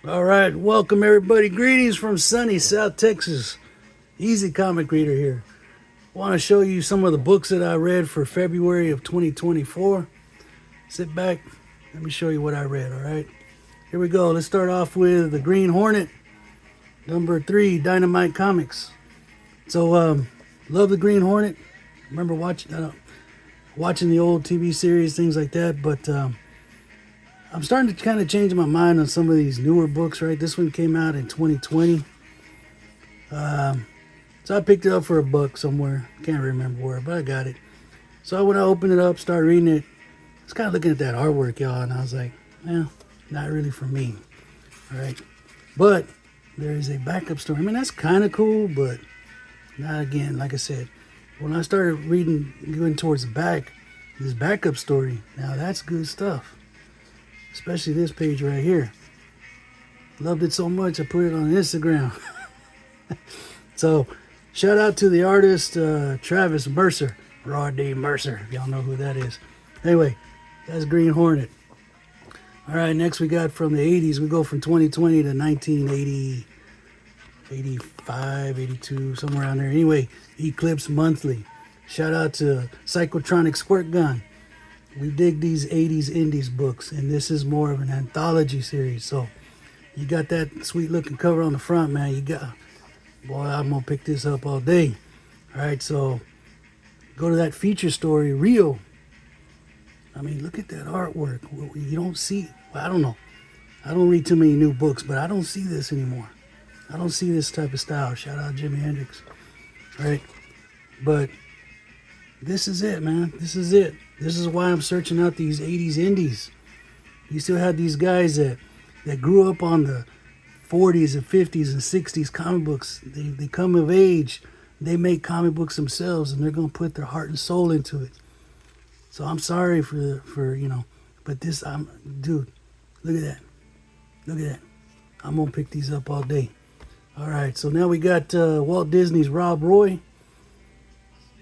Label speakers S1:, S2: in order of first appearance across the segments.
S1: All right, welcome everybody. Greetings from sunny South Texas. Easy Comic Reader here. Want to show you some of the books that I read for February of 2024. Sit back, let me show you what I read, all right? Here we go. Let's start off with The Green Hornet, number 3, Dynamite Comics. So, love The Green Hornet. Remember watching the old TV series, things like that, but I'm starting to kind of change my mind on some of these newer books, right? This one came out in 2020. So I picked it up for $1 somewhere. Can't remember where, but I got it. So when I opened it up, started reading it, I was kind of looking at that artwork, y'all, and I was like, not really for me. All right. But there is a backup story. I mean, that's kind of cool, but not again. Like I said, when I started reading, going towards the back, this backup story, now that's good stuff. Especially this page right here. Loved it so much, I put it on Instagram. So, shout out to the artist, Travis Mercer. Rod D. Mercer, if y'all know who that is. Anyway, that's Green Hornet. All right, next we got from the 80s. We go from 2020 to 1980, 85, 82, somewhere around there. Anyway, Eclipse Monthly. Shout out to Psychotronic Squirt Gun. We dig these 80s indies books, and this is more of an anthology series. So you got that sweet looking cover on the front, man. Boy, I'm gonna pick this up all day. All right, so go to that feature story, Rio. I mean, look at that artwork. You don't see, well, I don't know. I don't read too many new books, but I don't see this anymore. I don't see this type of style. Shout out Jimi Hendrix. All right, but this is it, man. This is it. This is why I'm searching out these 80s indies. You still have these guys that grew up on the 40s and 50s and 60s comic books. They come of age. They make comic books themselves, and they're going to put their heart and soul into it. So I'm sorry for but dude, look at that. Look at that. I'm going to pick these up all day. All right, so now we got Walt Disney's Rob Roy.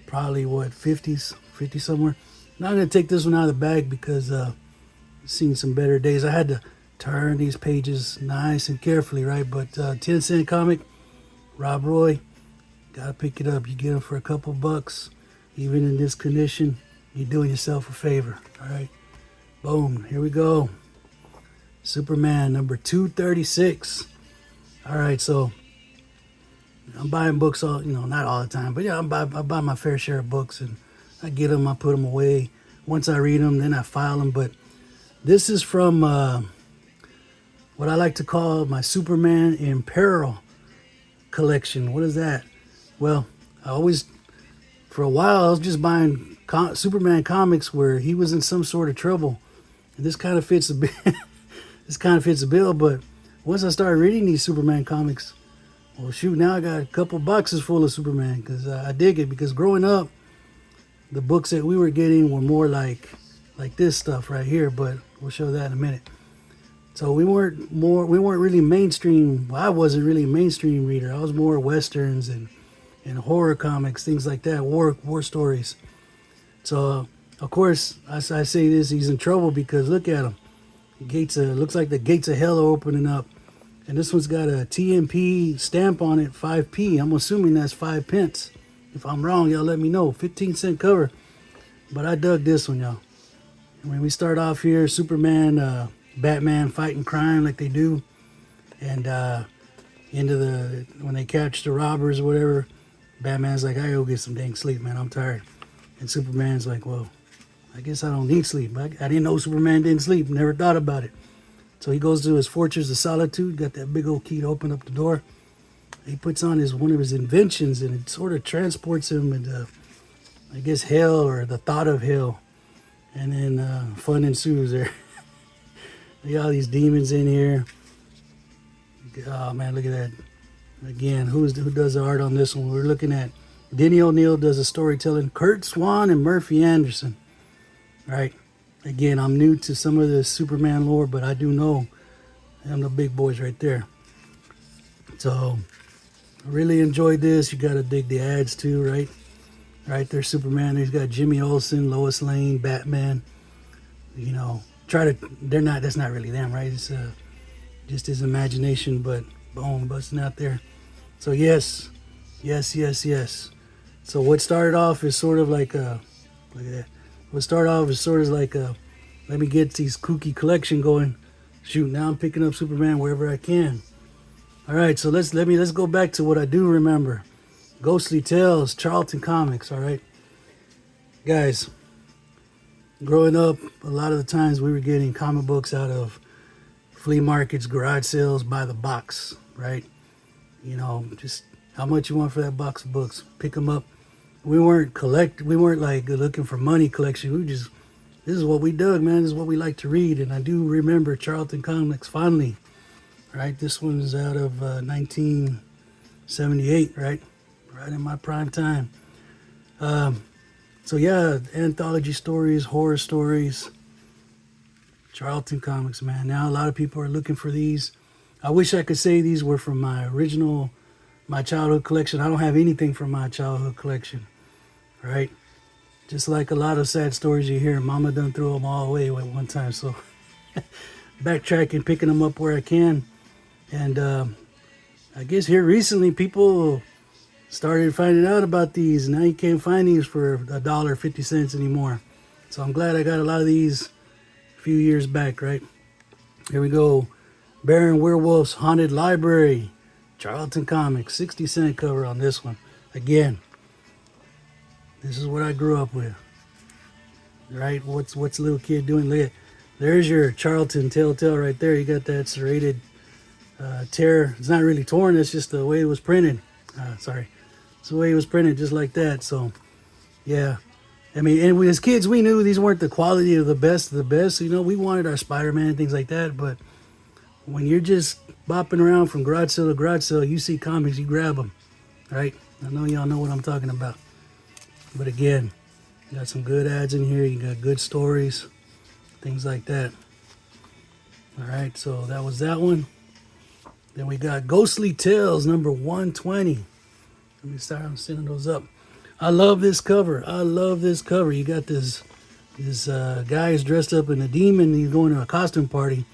S1: Probably, 50s, 50 somewhere. Now I'm going to take this one out of the bag because I've seen some better days. I had to turn these pages nice and carefully, right? But 10-cent comic, Rob Roy, got to pick it up. You get them for a couple bucks. Even in this condition, you're doing yourself a favor, all right? Boom, here we go. Superman, number 236. All right, so I'm buying books not all the time, but yeah, I buy my fair share of books, and I get them, I put them away. Once I read them, then I file them. But this is from what I like to call my Superman in Peril collection. What is that? Well, for a while, I was just buying Superman comics where he was in some sort of trouble, and this kind of fits the bill. This kind of fits the bill. But once I started reading these Superman comics, well, shoot, now I got a couple boxes full of Superman because I dig it. Because growing up, the books that we were getting were more like this stuff right here, but we'll show that in a minute. So we weren't really mainstream. Well, I wasn't really a mainstream reader. I was more westerns and horror comics, things like that, war stories. So of course, I say this, he's in trouble because look at him. Looks like the gates of hell are opening up. And this one's got a TMP stamp on it, 5p. I'm assuming that's 5 pence. If I'm wrong, y'all let me know. 15-cent cover. But I dug this one, y'all. When we start off here, Superman, Batman fighting crime like they do. And when they catch the robbers or whatever, Batman's like, I go get some dang sleep, man. I'm tired. And Superman's like, well, I guess I don't need sleep. I didn't know Superman didn't sleep. Never thought about it. So he goes to his Fortress of Solitude, got that big old key to open up the door. He puts on one of his inventions, and it sort of transports him into, I guess, hell or the thought of hell. And then fun ensues there. Look at all these demons in here. Oh, man, look at that. Again, who does the art on this one? We're looking at Denny O'Neil does the storytelling. Kurt Swan and Murphy Anderson. Right? Again, I'm new to some of the Superman lore, but I do know them the big boys right there. So, I really enjoyed this. You got to dig the ads too, right? Right there's Superman. He's got Jimmy Olsen, Lois Lane, Batman. That's not really them, right? It's just his imagination, but boom, busting out there. So yes, yes, yes, yes. So what started off is sort of like a, look at that. What started off is sort of like a, let me get these kooky collection going. Shoot, now I'm picking up Superman wherever I can. All right, so let's go back to what I do remember. Ghostly Tales, Charlton Comics. All right, guys. Growing up, a lot of the times we were getting comic books out of flea markets, garage sales, by the box, right? You know, just how much you want for that box of books. Pick them up. We weren't like looking for money collection. We just, this is what we dug, man. This is what we like to read. And I do remember Charlton Comics fondly, right? This one's out of 1978, right? Right in my prime time. So yeah, anthology stories, horror stories, Charlton Comics, man. Now a lot of people are looking for these. I wish I could say these were from my childhood collection. I don't have anything from my childhood collection, right? Just like a lot of sad stories you hear, Mama done threw them all away at one time. So backtracking, picking them up where I can. And I guess here recently people started finding out about these. Now you can't find these for $1.50 anymore. So I'm glad I got a lot of these a few years back, right? Here we go. Baron Werewolf's Haunted Library. Charlton Comics. 60-cent cover on this one. Again, this is what I grew up with. Right? What's a little kid doing? Look at, there's your Charlton Telltale right there. You got that serrated tear. It's not really torn. It's just the way it was printed. Sorry. It's the way it was printed, just like that. So, yeah. I mean, and we, as kids, we knew these weren't the quality of the best of the best. You know, we wanted our Spider-Man and things like that. But when you're just bopping around from garage sale to garage sale, you see comics, you grab them, right? I know y'all know what I'm talking about. But again, you got some good ads in here. You got good stories, things like that. All right, so that was that one. Then we got Ghostly Tales, number 120. Let me start sending those up. I love this cover. I love this cover. You got this guy is dressed up in a demon. He's going to a costume party.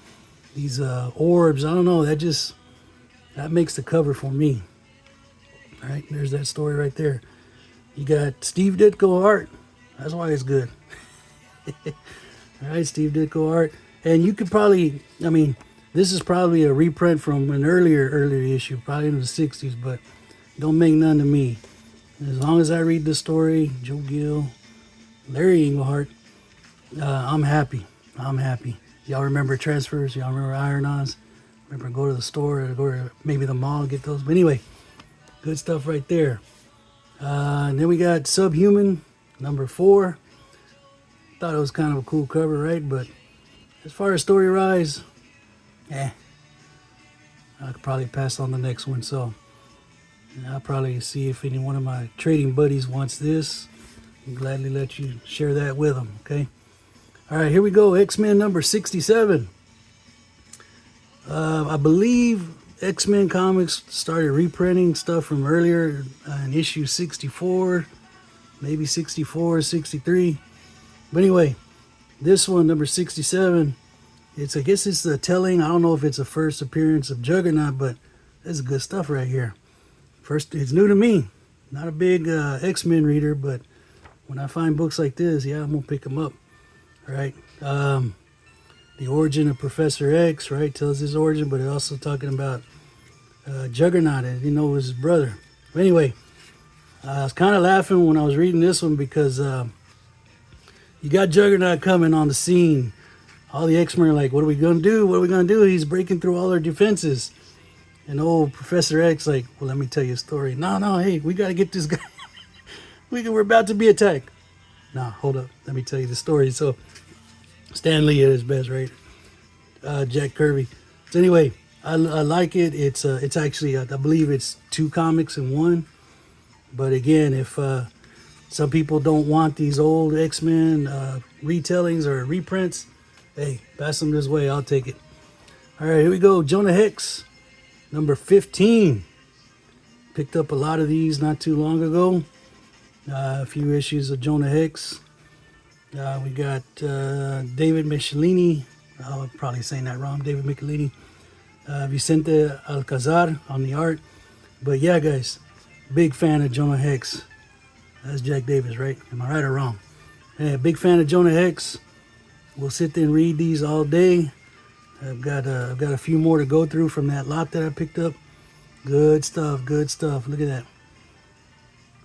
S1: These orbs. I don't know. That makes the cover for me. All right, there's that story right there. You got Steve Ditko art. That's why it's good. All right, Steve Ditko art. And you could probably, I mean, this is probably a reprint from an earlier issue, probably in the 60s, but don't make none to me. As long as I read the story, Joe Gill, Larry Englehart, I'm happy. I'm happy. Y'all remember transfers? Y'all remember iron-ons? Remember go to the store or go to maybe the mall and get those? But anyway, good stuff right there. And then we got Subhuman, number 4. Thought it was kind of a cool cover, right? But as far as story rise, I could probably pass on the next one. So I'll probably see if any one of my trading buddies wants this. I'll gladly let you share that with them, okay? All right, here we go. X-Men number 67. I believe X-Men Comics started reprinting stuff from earlier in issue 64, maybe 64, 63. But anyway, this one, number 67, I guess it's the telling. I don't know if it's a first appearance of Juggernaut, but this is good stuff right here. First, it's new to me. Not a big X-Men reader, but when I find books like this, yeah, I'm going to pick them up. All right. The origin of Professor X, right, tells his origin, but it's also talking about Juggernaut, and you know, it was his brother. But anyway, I was kind of laughing when I was reading this one because you got Juggernaut coming on the scene. All the X-Men are like, what are we going to do? What are we going to do? He's breaking through all our defenses. And old Professor X like, well, let me tell you a story. No, hey, we got to get this guy. We're about to be attacked. No, hold up. Let me tell you the story. So Stan Lee at his best, right? Jack Kirby. So anyway, I like it. It's actually, I believe it's 2 comics in one. But again, if some people don't want these old X-Men retellings or reprints, hey, pass them this way. I'll take it. All right, here we go. Jonah Hex, number 15. Picked up a lot of these not too long ago. A few issues of Jonah Hex. We got David Michelinie. I'm probably saying that wrong. David Michelinie. Vicente Alcazar on the art. But yeah, guys, big fan of Jonah Hex. That's Jack Davis, right? Am I right or wrong? Yeah, big fan of Jonah Hex. We'll sit there and read these all day. I've got a few more to go through from that lot that I picked up. Good stuff, good stuff. Look at that.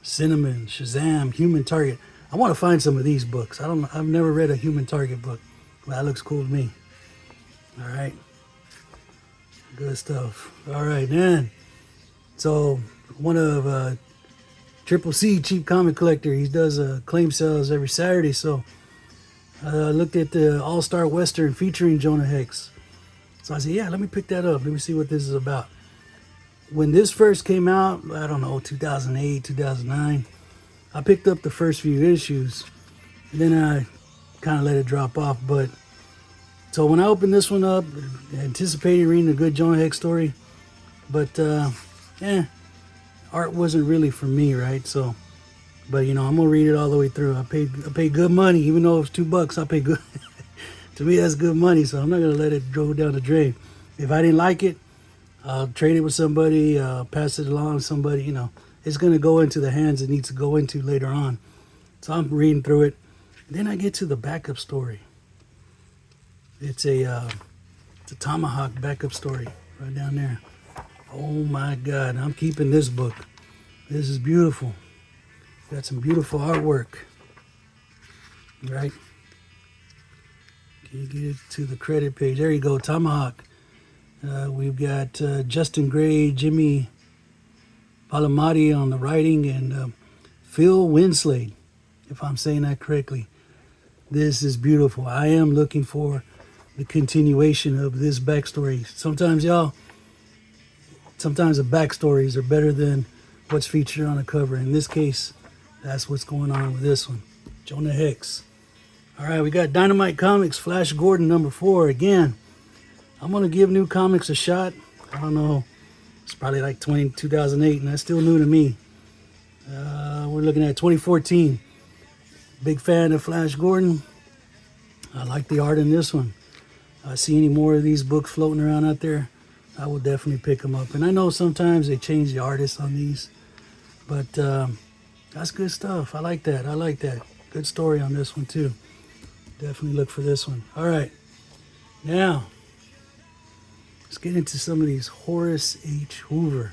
S1: Cinnamon, Shazam, Human Target. I want to find some of these books. I've never read a Human Target book. Well, that looks cool to me. All right. Good stuff. All right, then. So one of Triple C, Cheap Comic Collector, he does claim sales every Saturday. So I looked at the All-Star Western featuring Jonah Hex. So I said, yeah, let me pick that up. Let me see what this is about. When this first came out, I don't know, 2008, 2009, I picked up the first few issues. And then I kind of let it drop off. But so when I opened this one up, anticipating reading a good Jonah Hex story, but art wasn't really for me, right? So, but you know, I'm gonna read it all the way through. I paid good money, even though it was $2. I paid good. To me, that's good money, so I'm not gonna let it go down the drain. If I didn't like it, I'll trade it with somebody, pass it along to somebody. You know, it's gonna go into the hands it needs to go into later on. So I'm reading through it. Then I get to the backup story. It's a Tomahawk backup story right down there. Oh my God, I'm keeping this book. This is beautiful. Got some beautiful artwork. Right? Can you get it to the credit page? There you go, Tomahawk. We've got Justin Gray, Jimmy Palomati on the writing, and Phil Winslade, if I'm saying that correctly. This is beautiful. I am looking for the continuation of this backstory. Sometimes the backstories are better than what's featured on the cover. In this case, that's what's going on with this one. Jonah Hex. All right, we got Dynamite Comics, Flash Gordon #4. Again, I'm going to give new comics a shot. I don't know. It's probably like 2008, and that's still new to me. We're looking at 2014. Big fan of Flash Gordon. I like the art in this one. I see any more of these books floating around out there, I will definitely pick them up. And I know sometimes they change the artists on these, but that's good stuff. I like that. I like that. Good story on this one too. Definitely look for this one. All right. Now, let's get into some of these. Horace H. Hoover.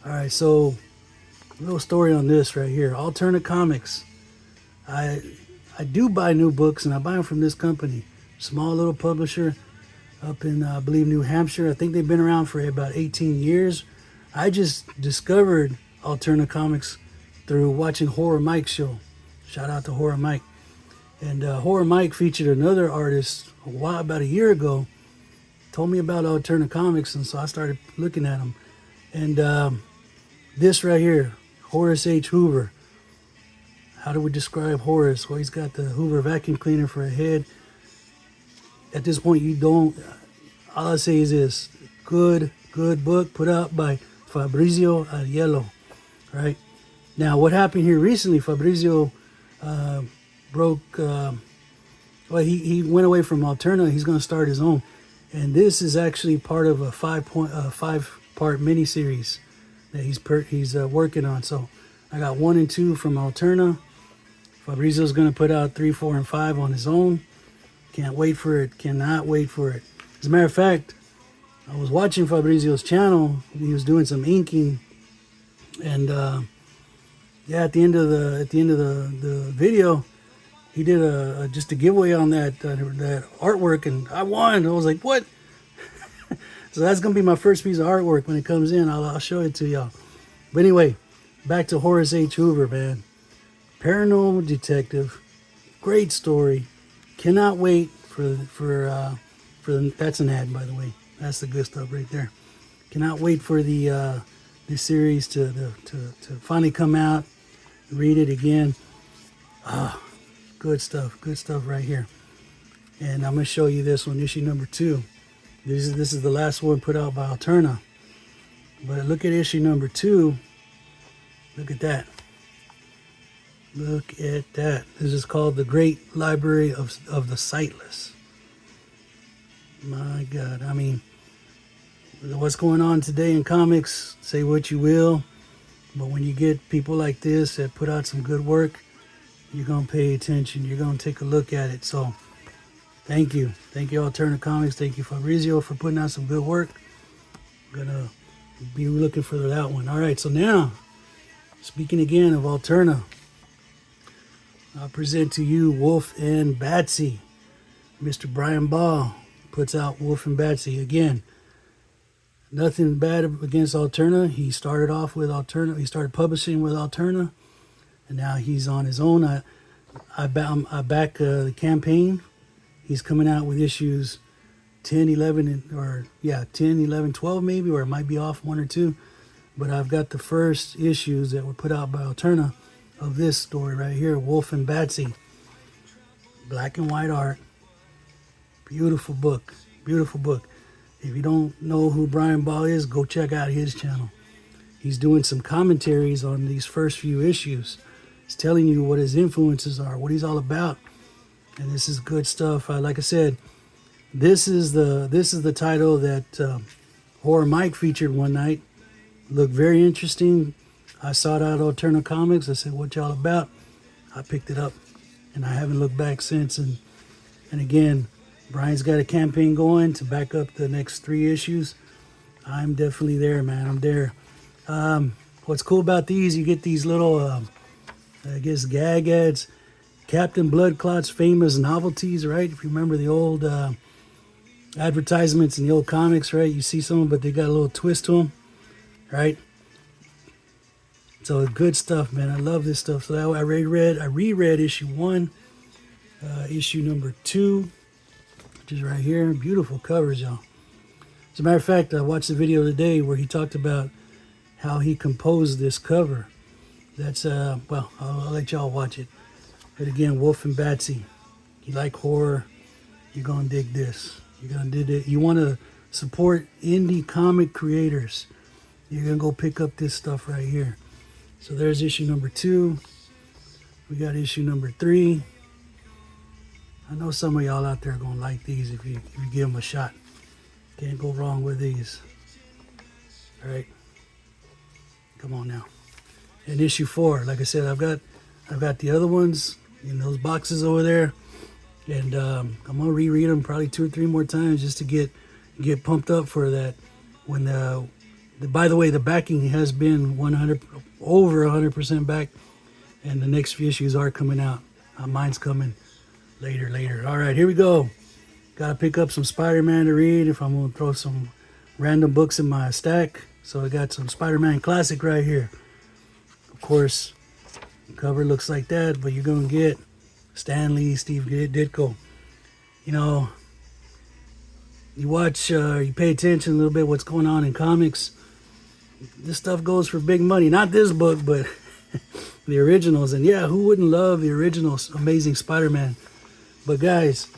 S1: All right, so a little story on this right here. Alterna Comics. I do buy new books, and I buy them from this company. Small little publisher up in, I believe, New Hampshire. I think they've been around for about 18 years. I just discovered Alterna Comics through watching Horror Mike's show. Shout out to Horror Mike. And Horror Mike featured another artist about a year ago, told me about Alterna Comics, and so I started looking at them. And this right here, Horace H. Hoover. How do we describe Horace? Well, he's got the Hoover vacuum cleaner for a head. At this point, all I say is this: good book put out by Fabrizio Aiello, right? Now, what happened here recently, Fabrizio he went away from Alterna. He's going to start his own. And this is actually part of a five-part miniseries that he's working on. So I got 1 and 2 from Alterna. Fabrizio's going to put out 3, 4, and 5 on his own. Can't wait for it. Cannot wait for it. As a matter of fact, I was watching Fabrizio's channel. He was doing some inking, and at the end of the video, he did just a giveaway on that artwork, and I won. I was like, what? So that's gonna be my first piece of artwork when it comes in. I'll show it to y'all. But anyway, back to Horace H. Hoover, man. Paranormal detective, great story. Cannot wait for that's an ad, by the way. That's the good stuff right there. Cannot wait for the series to finally come out. Read it again. Good stuff right here. And I'm gonna show you this one, issue number 2. This is the last one put out by Alterna. But look at issue number 2. Look at that. Look at that. This is called The Great Library of the Sightless. My God, I mean, what's going on today in comics, say what you will, but when you get people like this that put out some good work, you're going to pay attention. You're going to take a look at it. So thank you. Thank you, Alterna Comics. Thank you, Fabrizio, for putting out some good work. I'm going to be looking for that one. All right, so now, speaking again of Alterna, I'll present to you Wolf and Batsy. Mr. Brian Ball puts out Wolf and Batsy. Again, nothing bad against Alterna. He started off with Alterna. He started publishing with Alterna, and now he's on his own. I back the campaign. He's coming out with issues 10, 11, 10, 11, 12 maybe, or it might be off one or two. But I've got the first issues that were put out by Alterna of this story right here, Wolf and Batsy. Black and white art. Beautiful book. Beautiful book. If you don't know who Brian Ball is, go check out his channel. He's doing some commentaries on these first few issues. He's telling you what his influences are, what he's all about. And this is good stuff. Like I said, this is the title that Horror Mike featured one night. Looked very interesting. I saw it out of Alterna Comics. I said, what y'all about? I picked it up, and I haven't looked back since. And again, Brian's got a campaign going to back up the next 3 issues. I'm definitely there, man. I'm there. What's cool about these, you get these little, I guess, gag ads. Captain Bloodclot's famous novelties, right? If you remember the old advertisements in the old comics, right? You see some, but they got a little twist to them, right? So good stuff, man. I love this stuff. So I reread issue 1, issue number 2, which is right here. Beautiful covers, y'all. As a matter of fact, I watched the video today where he talked about how he composed this cover. That's, well, I'll let y'all watch it. But again, Wolf and Batsy. You like horror, you're going to dig this. You're going to dig it. You want to support indie comic creators, you're going to go pick up this stuff right here. So there's issue number 2. We got issue number 3. I know some of y'all out there are going to like these if you give them a shot. Can't go wrong with these. All right. Come on now. And issue 4, like I said, I've got the other ones in those boxes over there. And I'm going to reread them probably 2 or 3 more times just to get pumped up for that. When by the way, the backing has been over 100% back, and the next few issues are coming out. Mine's coming later. All right, here we go. Got to pick up some Spider-Man to read if I'm going to throw some random books in my stack. So I got some Spider-Man Classic right here. Of course, the cover looks like that, but you're going to get Stan Lee, Steve Ditko. You know, you watch, you pay attention a little bit what's going on in comics. This stuff goes for big money. Not this book, but the originals. And yeah, who wouldn't love the original Amazing Spider-Man? But guys,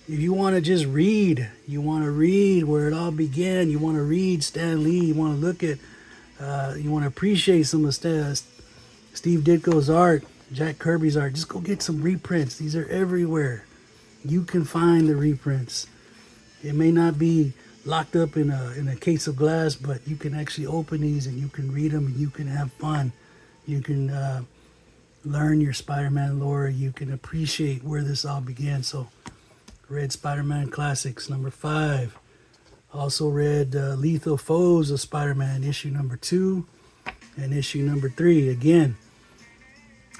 S1: if you want to just read, you want to read where it all began, you want to read Stan Lee, you want to look at, you want to appreciate some of Steve Ditko's art, Jack Kirby's art, just go get some reprints. These are everywhere. You can find the reprints. It may not be locked up in a case of glass, but you can actually open these and you can read them and you can have fun. You can learn your Spider-Man lore. You can appreciate where this all began. So read Spider-Man Classics number 5. Also read Lethal Foes of Spider-Man issue number 2 and issue number 3. Again,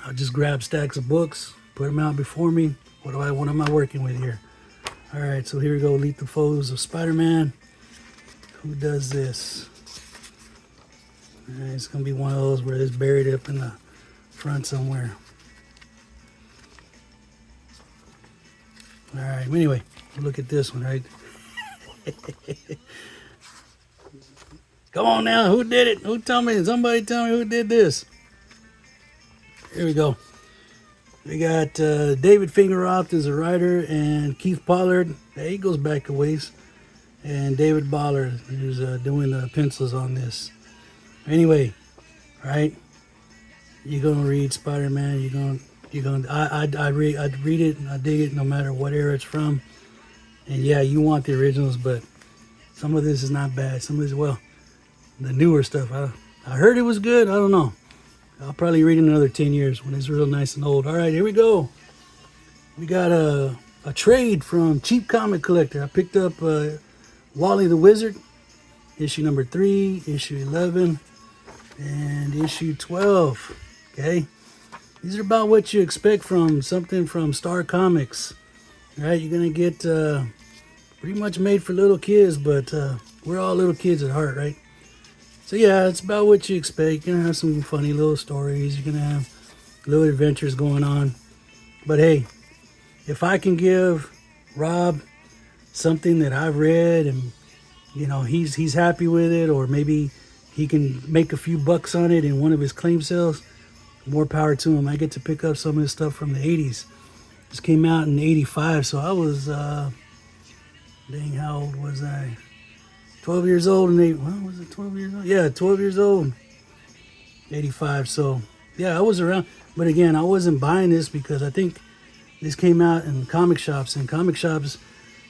S1: I'll just grab stacks of books, put them out before me. What am I working with here? All right, so here we go. Lethal Foes of Spider-Man. Who does this? All right, it's going to be one of those where it's buried up in the front somewhere. All right, anyway, look at this one, right? Come on now, who did it? Somebody tell me who did this. Here we go. We got David Fingeroth as a writer, and Keith Pollard, he goes back a ways, and David Ballard who's doing the pencils on this. Anyway, right? You're gonna read Spider-Man. I'd read it and I dig it no matter what era it's from. And yeah, you want the originals, but Some of this is not bad. Some of this, well, the newer stuff. I heard it was good. I don't know. I'll probably read it in another 10 years when it's real nice and old. All right, here we go. We got a trade from Cheap Comic Collector. I picked up Wally the Wizard, issue number 3, issue 11, and issue 12. Okay, these are about what you expect from something from Star Comics. All right, you're gonna get pretty much made for little kids, but we're all little kids at heart, right? So yeah, it's about what you expect. You're gonna have some funny little stories. You're gonna have little adventures going on. But hey, if I can give Rob something that I've read and you know he's happy with it, or maybe he can make a few bucks on it in one of his claim sales, more power to him. I get to pick up some of his stuff from the 80s. This came out in 85, so I was dang, how old was I? 12 years old, and well, was it 12 years old? Yeah, 12 years old. 85, so yeah, I was around. But again, I wasn't buying this because I think this came out in comic shops. And comic shops,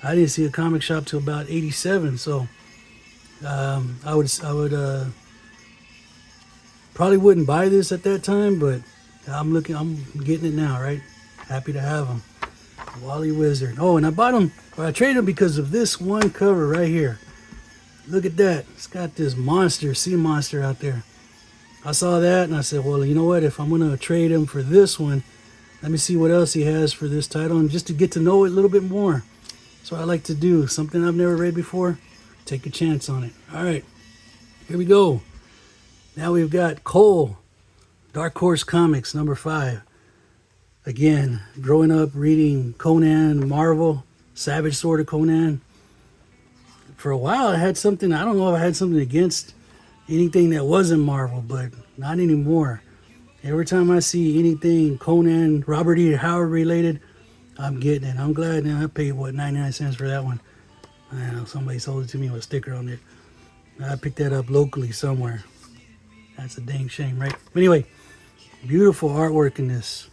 S1: I didn't see a comic shop till about 87. So I would probably wouldn't buy this at that time, but I'm getting it now, right? Happy to have him. Wally Wizard. Oh, and I bought him, or I traded him because of this one cover right here. Look at that. It's got this monster, sea monster out there. I saw that and I said, well, you know what? If I'm going to trade him for this one, let me see what else he has for this title, and just to get to know it a little bit more. That's what I like to do. Something I've never read before, take a chance on it. All right, here we go. Now we've got Cole, Dark Horse Comics, number 5. Again, growing up reading Conan, Marvel, Savage Sword of Conan. For a while, I had something, I don't know if I had something against anything that wasn't Marvel, but not anymore. Every time I see anything Conan, Robert E. Howard related, I'm getting it. I'm glad now I paid, 99 cents for that one. I don't know, somebody sold it to me with a sticker on it. I picked that up locally somewhere. That's a dang shame, right? But anyway, beautiful artwork in this.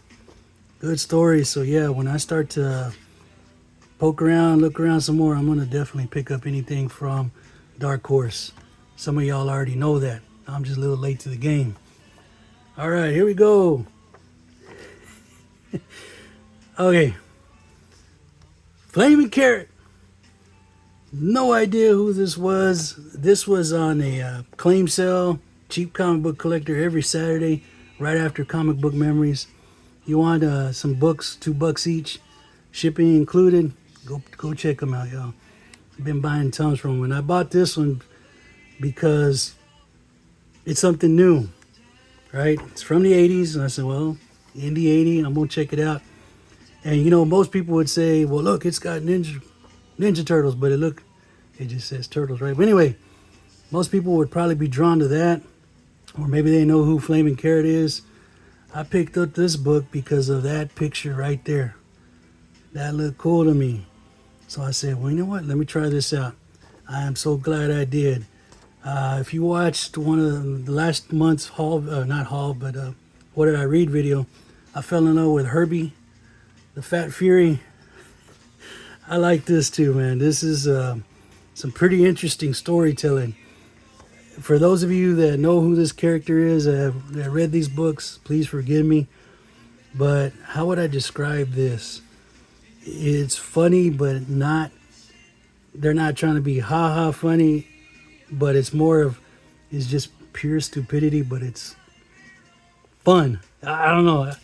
S1: Good story. So yeah, when I start to poke around, look around some more, I'm going to definitely pick up anything from Dark Horse. Some of y'all already know that. I'm just a little late to the game. All right, here we go. Okay. Flaming Carrot. No idea who this was. This was on a claim sale, Cheap Comic Book Collector, every Saturday, right after Comic Book Memories. You want some books, $2 each, shipping included. Go check them out, y'all. I've been buying tons from them. And I bought this one because it's something new, right? It's from the 80s. And I said, well, Indie 80, I'm going to check it out. And, you know, most people would say, well, look, it's got Ninja Turtles. But it just says Turtles, right? But anyway, most people would probably be drawn to that. Or maybe they know who Flaming Carrot is. I picked up this book because of that picture right there. That looked cool to me. So I said, well, you know what? Let me try this out. I am so glad I did. If you watched one of the last month's haul, not haul, but what did I read video, I fell in love with Herbie, the Fat Fury. I like this too, man. This is some pretty interesting storytelling. For those of you that know who this character is, that read these books, please forgive me. But how would I describe this? It's funny, but they're not trying to be ha-ha funny, but it's just pure stupidity, but it's fun. I don't know. I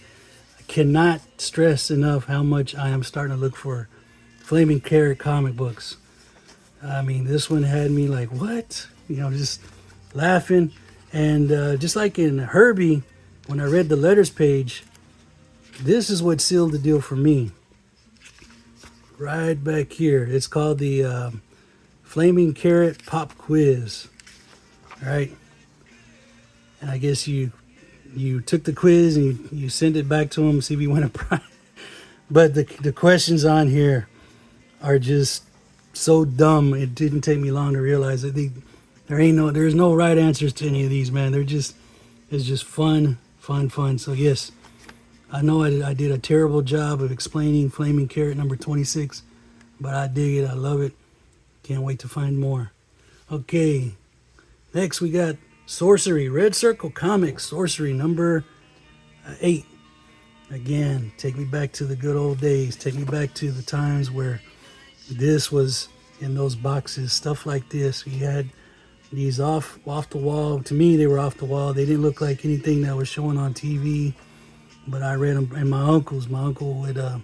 S1: cannot stress enough how much I am starting to look for Flaming Carrot comic books. I mean, this one had me like, what? You know, just laughing. And just like in Herbie, when I read the letters page, this is what sealed the deal for me. Right back here. It's called the Flaming Carrot Pop Quiz. All right. And I guess you took the quiz and you sent it back to them, see if you win a prize. But the questions on here are just so dumb. It didn't take me long to realize that there's no right answers to any of these, man. It's just fun. So yes, I know I did a terrible job of explaining Flaming Carrot number 26, but I dig it. I love it. Can't wait to find more. Okay, next we got Sorcery, Red Circle Comics, Sorcery number 8. Again, take me back to the good old days. Take me back to the times where this was in those boxes, stuff like this. We had these off the wall. To me, they were off the wall. They didn't look like anything that was showing on TV, but I read them. And my uncle would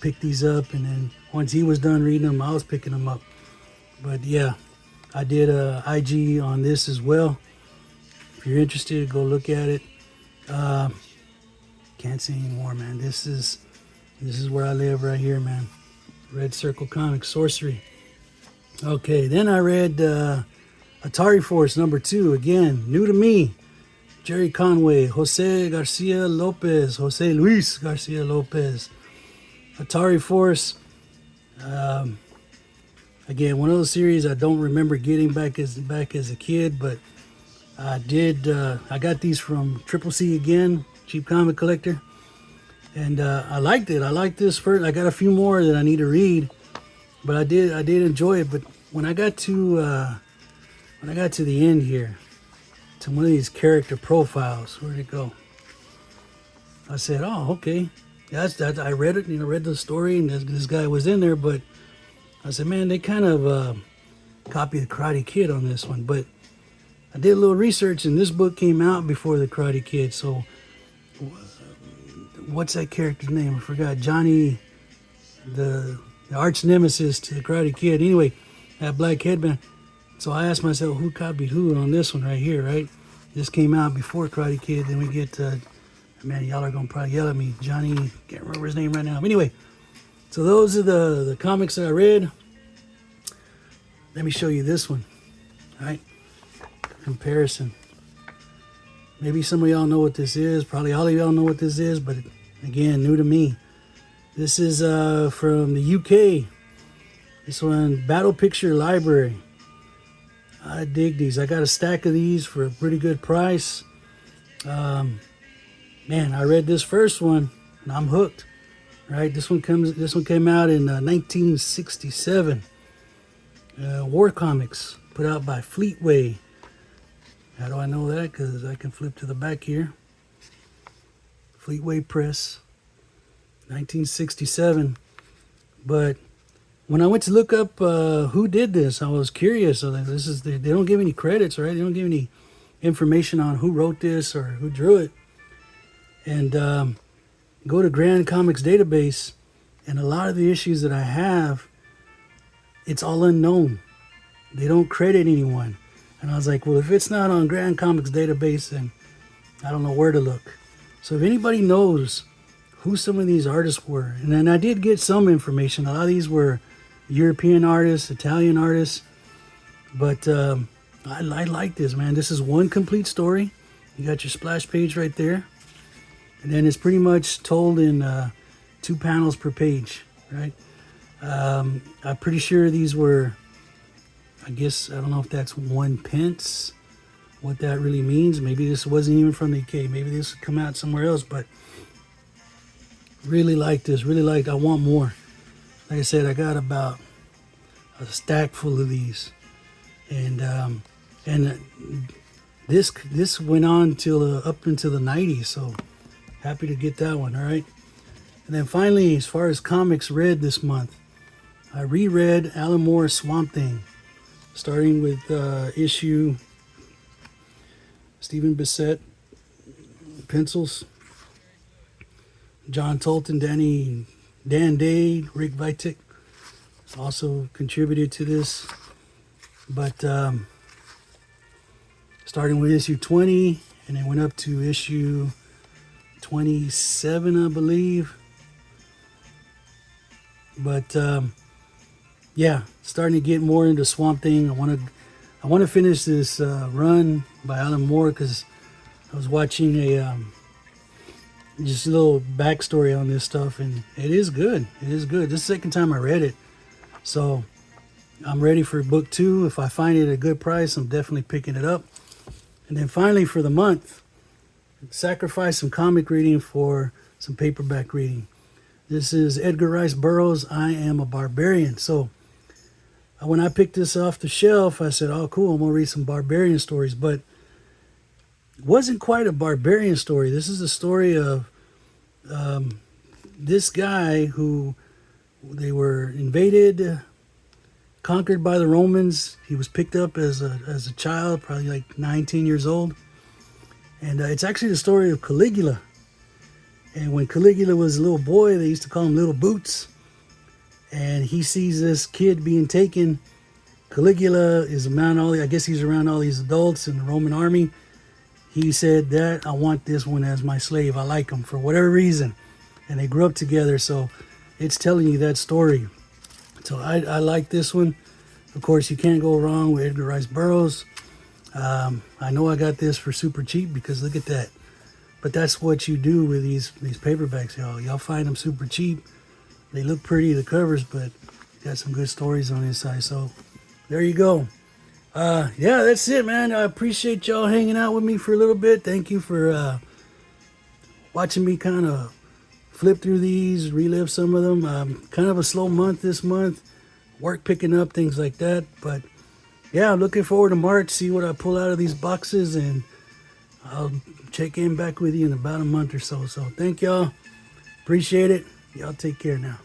S1: pick these up, and then once he was done reading them, I was picking them up. But yeah, I did a IG on this as well. If you're interested, go look at it. Can't say anymore, man. This is where I live right here, man. Red Circle Comics, Sorcery. Okay, then I read Atari Force number 2. Again, new to me. Jerry Conway, Jose Luis Garcia Lopez. Atari Force. Again, one of those series I don't remember getting back as a kid, but I did. I got these from Triple C again, Cheap Comic Collector, and I liked it. I liked this first. I got a few more that I need to read, but I did enjoy it. But when I got to the end here, to one of these character profiles, where'd it go? I said, "Oh, okay." That's that. I read it. Read the story, and this guy was in there, but I said, man, they kind of copied the Karate Kid on this one. But I did a little research, and this book came out before the Karate Kid. So what's that character's name? I forgot. Johnny, the arch nemesis to the Karate Kid. Anyway, that black headband. So I asked myself, who copied who on this one right here, right? This came out before Karate Kid. Then we get, man, y'all are going to probably yell at me. Johnny, can't remember his name right now. But anyway. So those are the comics that I read. Let me show you this one. All right, comparison. Maybe some of y'all know what this is. Probably all of y'all know what this is, but again, new to me. This is from the UK. This one, Battle Picture Library. I dig these. I got a stack of these for a pretty good price. Man, I read this first one and I'm hooked. Right, this one came out in 1967. War Comics, put out by Fleetway. How do I know that? Because I can flip to the back here. Fleetway Press, 1967. But when I went to look up who did this, I was curious. So they don't give any credits, right? They don't give any information on who wrote this or who drew it. And go to Grand Comics Database, and a lot of the issues that I have, it's all unknown. They don't credit anyone. And I was like, well, if it's not on Grand Comics Database, then I don't know where to look. So if anybody knows who some of these artists were, and then I did get some information. A lot of these were European artists, Italian artists, but I like this, man. This is one complete story. You got your splash page right there. And then it's pretty much told in 2 panels per page, right? I'm pretty sure these were, I guess, I don't know if that's 1 pence, what that really means. Maybe this wasn't even from the UK. Maybe this would come out somewhere else, but really like this, I want more. Like I said, I got about a stack full of these. And this went on till up until the 90s, so happy to get that one, all right? And then finally, as far as comics read this month, I reread Alan Moore's Swamp Thing, starting with issue Stephen Bissett, pencils, John Tolton, Dan Day, Rick Vitek also contributed to this. But starting with issue 20, and then went up to issue 27, I believe. But yeah, starting to get more into Swamp Thing. I want to finish this run by Alan Moore, because I was watching just a little backstory on this stuff, and it is good. It is good. This is the second time I read it, so I'm ready for book 2. If I find it at a good price, I'm definitely picking it up. And then finally, for the month, sacrifice some comic reading for some paperback reading. This is Edgar Rice Burroughs' I Am a Barbarian. So When I picked this off the shelf, I said, oh, cool, I'm going to read some barbarian stories. But it wasn't quite a barbarian story. This is a story of this guy who they were invaded, conquered by the Romans. He was picked up as a child, probably like 19 years old. And it's actually the story of Caligula. And when Caligula was a little boy, they used to call him Little Boots. And he sees this kid being taken. Caligula is around I guess he's around all these adults in the Roman army. He said that I want this one as my slave. I like him for whatever reason. And they grew up together. So it's telling you that story. So I like this one. Of course, you can't go wrong with Edgar Rice Burroughs. I know I got this for super cheap because look at that. But that's what you do with these paperbacks, y'all. Y'all find them super cheap. They look pretty, the covers, but got some good stories on the inside. So there you go. Yeah, that's it, man. I appreciate y'all hanging out with me for a little bit. Thank you for watching me kind of flip through these, relive some of them. Kind of a slow month this month. Work picking up, things like that. But yeah, I'm looking forward to March, see what I pull out of these boxes, and I'll check in back with you in about a month or so. So thank y'all. Appreciate it. Y'all take care now.